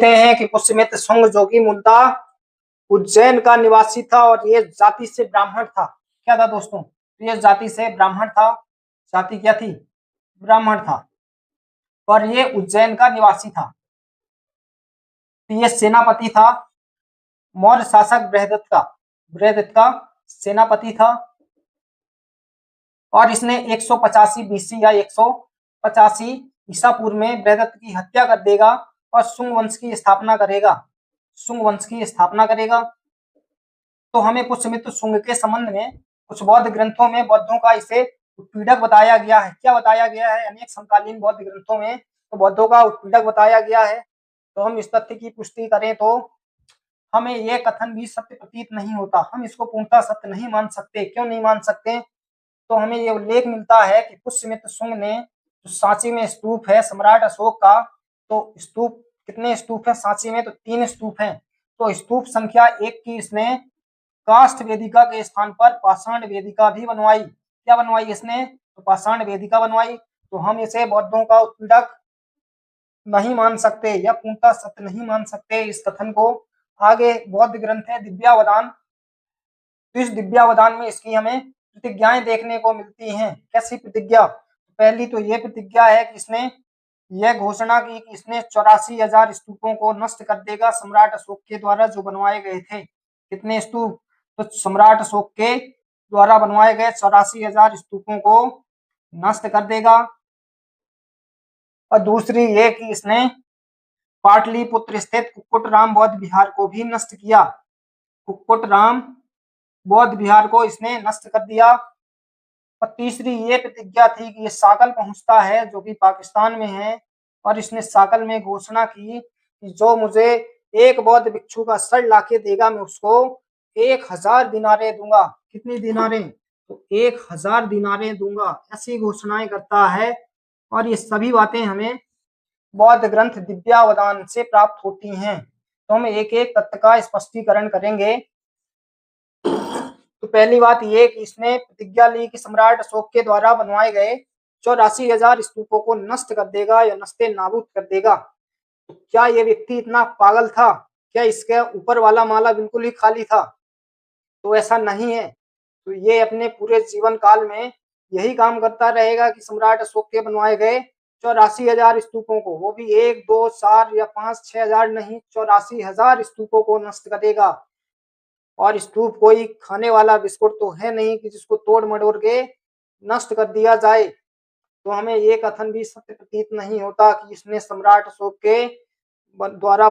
कहते हैं कि पुष्यमित्र शुंग जो कि मूलतः उज्जैन का निवासी था और ये जाति से ब्राह्मण था। क्या था दोस्तों? ये जाति से ब्राह्मण था। जाति क्या थी? ब्राह्मण था और ये उज्जैन का निवासी था। तो ये सेनापति था, मौर्य शासक बृहदत्त का सेनापति था और इसने 185 बीसी या 185 ईसा पूर्व में बृहदत्त की हत्या कर देगा और शुंग वंश की स्थापना करेगा। शुंग वंश की स्थापना करेगा। तो हमें पुष्यमित्र शुंग के संबंध में कुछ बौद्ध ग्रंथों में बौद्धों का इसे उत्पीड़क बताया गया है। क्या बताया गया है? अनेक समकालीन बौद्ध ग्रंथों में तो बौद्धों का उत्पीड़क बताया गया है। तो हम इस तथ्य की पुष्टि करें तो हमें यह कथन भी सत्य प्रतीत नहीं होता। हम इसको पूर्णतः सत्य नहीं मान सकते। क्यों नहीं मान सकते? तो हमें यह उल्लेख मिलता है कि पुष्यमित्र शुंग ने जो सांची में स्तूप है सम्राट अशोक का, तो स्तूप कितने स्तूप है सांची में? तो 3 स्तूप हैं। तो स्तूप संख्या 1 की इसने काष्ठ वेदिका के स्थान पर पाषाण वेदिका भी बनवाई। क्या बनवाई इसने? तो पाषाण वेदिका बनवाई। तो हम इसे बौद्धों का उत्पीड़क नहीं मान सकते या पूर्णतः सत्य नहीं मान सकते इस कथन को। आगे बौद्ध ग्रंथ है दिव्यावदान। तो इस दिव्यावदान में इसकी हमें प्रतिज्ञाएं देखने को मिलती हैं। कैसी प्रतिज्ञा? पहली तो यह प्रतिज्ञा है कि इसने यह घोषणा की कि इसने 84,000 स्तूपों को नष्ट कर देगा सम्राट अशोक के द्वारा जो बनवाए गए थे। कितने स्तूप? तो सम्राट अशोक के द्वारा बनवाए गए 84,000 स्तूपों को नष्ट कर देगा। और दूसरी ये कि इसने पाटलिपुत्र स्थित कुक्कुटराम बौद्ध विहार को भी नष्ट किया। कुक्कुटराम बौद्ध विहार को इसने नष्ट कर दिया। और तीसरी ये प्रतिज्ञा थी कि ये साकल पहुंचता है जो कि पाकिस्तान में है और इसने साकल में घोषणा की कि जो मुझे एक बौद्ध भिक्षु का सर लाके देगा मैं उसको 1000 दिनारे दूंगा। कितनी दिनारे? तो 1000 दिनारे दूंगा। ऐसी घोषणाएं करता है और ये सभी बातें हमें बौद्ध ग्रंथ दिव्यावदान से प्राप्त होती हैं। तो हम एक एक तथ्य का स्पष्टीकरण करेंगे। तो पहली बात यह कि इसने प्रतिज्ञा ली कि सम्राट अशोक के द्वारा बनवाए गए 84,000 स्तूपों को नष्ट कर देगा या नष्टे नाबूद कर देगा। तो क्या यह व्यक्ति इतना पागल था? क्या इसके ऊपर वाला माला बिल्कुल ही खाली था? तो ऐसा नहीं है। तो ये अपने पूरे जीवन काल में यही काम करता रहेगा कि सम्राट अशोक के बनवाए गए 84,000 स्तूपों को, वो भी 1, 2, 4 या 5, 6,000 नहीं, 84,000 स्तूपों को नष्ट करेगा। और स्तूप कोई खाने वाला बिस्कुट तो है नहीं कि जिसको तोड़ मरोड़ के नष्ट कर दिया जाए। तो हमें ये कथन भी सत्य प्रतीत नहीं होता कि इसने सम्राट अशोक के द्वारा